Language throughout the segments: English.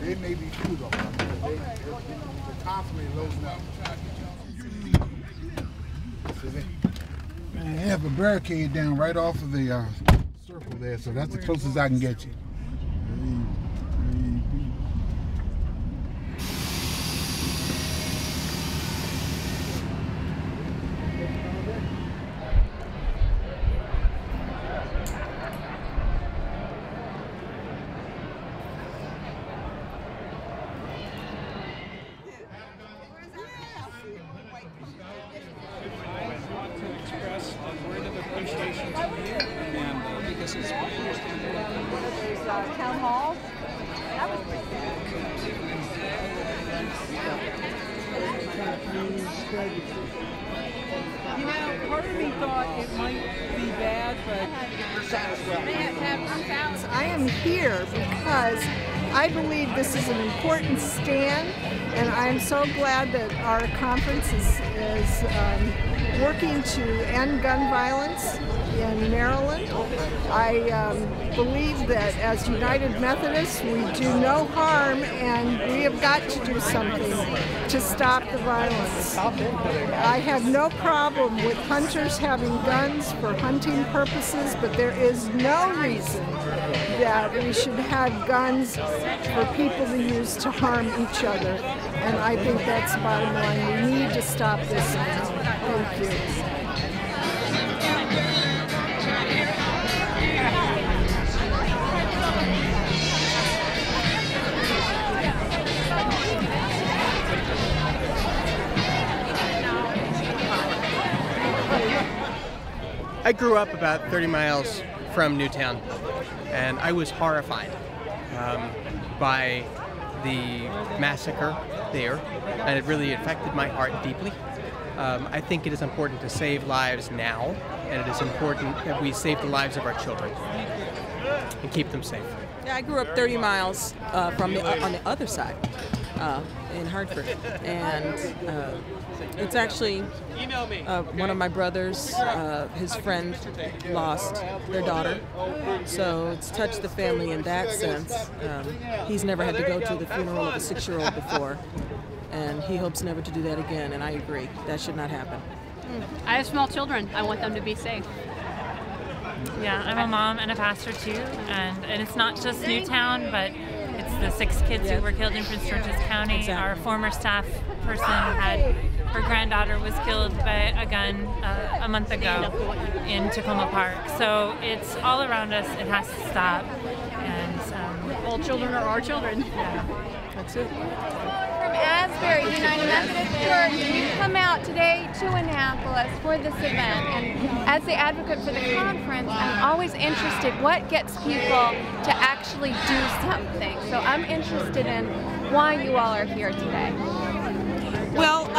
They may be few though. They're constantly loading up. Man, they have a barricade down right off of the circle there, so that's the closest I can get you. Town hall. You know, part of me thought it might be bad, but I am here because I believe this is an important stand, and I'm so glad that our conference is working to end gun violence in Maryland. I believe that as United Methodists, we do no harm, and we have got to do something to stop the violence. I have no problem with hunters having guns for hunting purposes, but there is no reason that we should have guns for people to use to harm each other. And I think that's the bottom line. We need to stop this now. Thank you. I grew up about 30 miles from Newtown, and I was horrified by the massacre there, and it really affected my heart deeply. I think it is important to save lives now, and it is important that we save the lives of our children and keep them safe. yeah, I grew up 30 miles on the other side in Hartford, and it's actually one of my brothers, his friend lost their daughter, so it's touched the family in that sense. He's never had to go to the funeral of a 6-year-old before, and he hopes never to do that again, and I agree, that should not happen. I have small children. I want them to be safe. Yeah, I'm a mom and a pastor too, and it's not just Newtown, but it's the 6 kids who were killed in Prince George's County. Exactly. Our former staff person had her granddaughter was killed by a gun a month ago in Tacoma Park. So it's all around us. It has to stop. And All children are our children. yeah, That's it. From Asbury United Methodist Church, and you come out today to Annapolis for this event. And as the advocate for the conference, I'm always interested what gets people to actually do something. So I'm interested in why you all are here today. Well,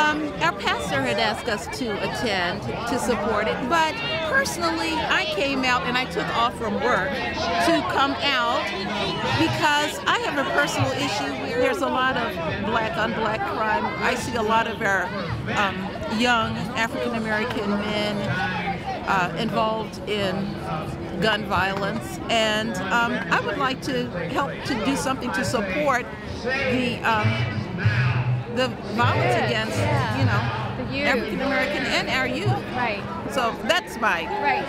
our pastor had asked us to attend to support it, but personally, I came out and I took off from work to come out because I have a personal issue. There's a lot of black-on-black crime. I see a lot of our young African-American men involved in gun violence, and I would like to help to do something to support the violence against, you know, African American and our youth. Right. So that's my Right.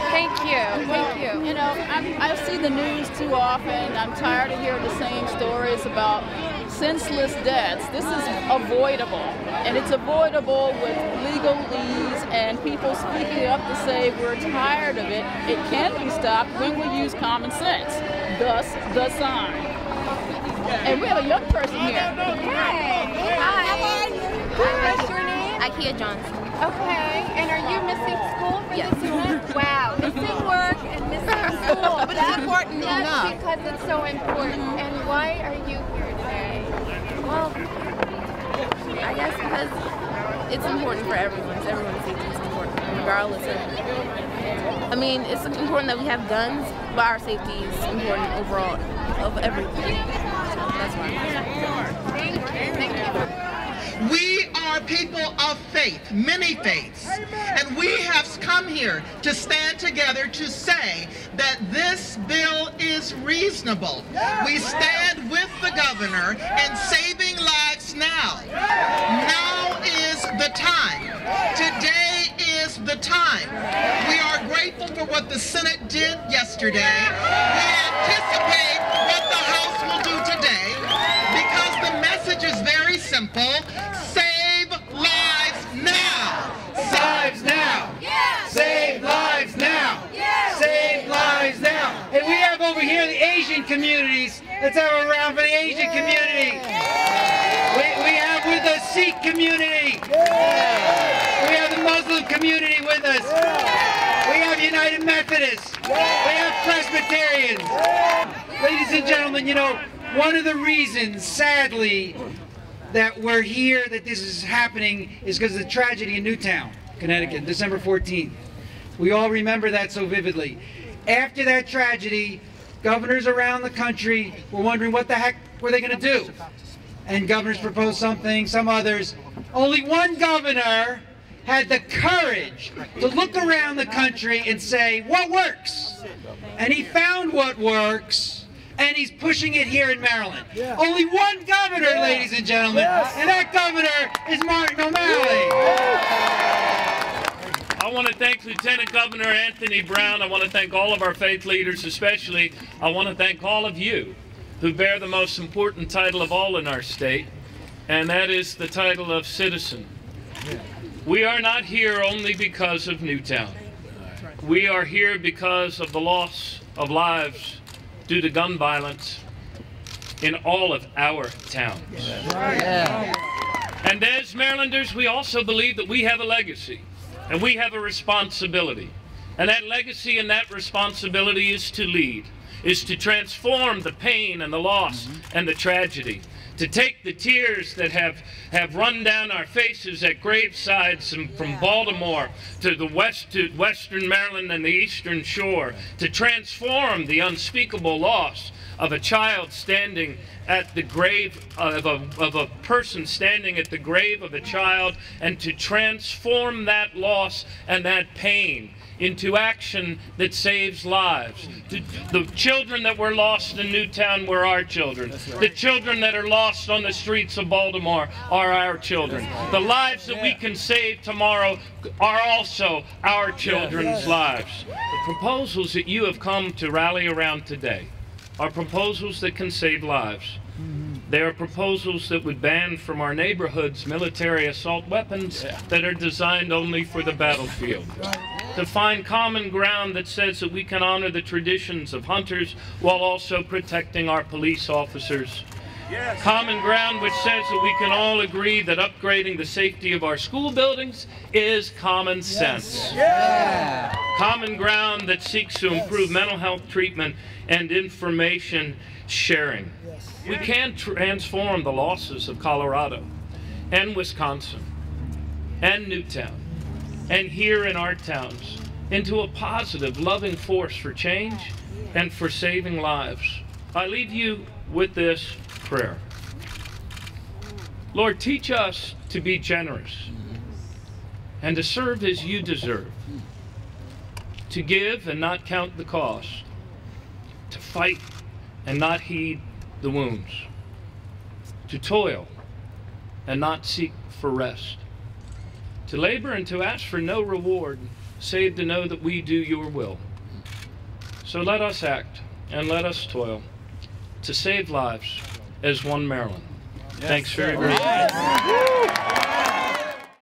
Thank you. Thank you. You know, I see the news too often. I'm tired of hearing the same stories about senseless deaths. This is avoidable, and it's avoidable with legalese and people speaking up to say we're tired of it. It can be stopped when we use common sense. Thus, the sign. And we have a young person here. Hey. Hi. How are you? What's your name? Ikea Johnson. Okay. And are you missing school for Yes. this event? Wow. Missing work and missing school. But it's important That's enough. because it's so important. And why are you here today? Well, I guess because it's important for everyone. Everyone's safety is important, regardless of. I mean, it's important that we have guns, but our safety is important overall of everything. So that's why. Thank you. Thank you. We are people of faith, many faiths, and we have come here to stand together to say that this bill is reasonable. We stand with the governor and saving lives now. Now is the time. Today is the time. We are grateful for what the Senate did yesterday. We anticipate what the House will do today because the message is very simple. Save lives now. Lives now. Yes. Save lives now. Yes. Save lives now. And we have over here the Asian communities. Let's have a round for the Asian community. We have with us Sikh community. We have the Muslim community with us. We have United Methodists. We have Presbyterians. Ladies and gentlemen, you know, one of the reasons, sadly, that we're here, that this is happening, is because of the tragedy in Newtown, Connecticut, December 14th. We all remember that so vividly. After that tragedy, governors around the country were wondering what the heck were they going to do. And governors proposed something, some others. Only one governor had the courage to look around the country and say, what works? And he found what works, and he's pushing it here in Maryland. Only one governor, ladies and gentlemen, and that governor is Martin O'Malley. I want to thank Lieutenant Governor Anthony Brown. I want to thank all of our faith leaders, especially. I want to thank all of you who bear the most important title of all in our state, and that is the title of citizen. We are not here only because of Newtown. We are here because of the loss of lives due to gun violence in all of our towns. And as Marylanders, we also believe that we have a legacy and we have a responsibility. And that legacy and that responsibility is to lead, is to transform the pain and the loss and the tragedy, to take the tears that have run down our faces at gravesides from Baltimore to Western Maryland and the Eastern Shore, to transform the unspeakable loss of a child standing at the grave of a person standing at the grave of a child, and to transform that loss and that pain into action that saves lives. The children that were lost in Newtown were our children. The children that are lost on the streets of Baltimore are our children. The lives that we can save tomorrow are also our children's lives. The proposals that you have come to rally around today are proposals that can save lives. They are proposals that would ban from our neighborhoods military assault weapons that are designed only for the battlefield. To find common ground that says that we can honor the traditions of hunters while also protecting our police officers. Common ground which says that we can all agree that upgrading the safety of our school buildings is common sense. Common ground that seeks to improve mental health treatment and information sharing. We can transform the losses of Colorado and Wisconsin and Newtown and here in our towns into a positive, loving force for change and for saving lives. I leave you with this prayer. Lord, teach us to be generous and to serve as you deserve, to give and not count the cost, to fight and not heed the wounds, to toil and not seek for rest, to labor and to ask for no reward, save to know that we do your will. So let us act and let us toil to save lives as one Maryland. Thanks very much.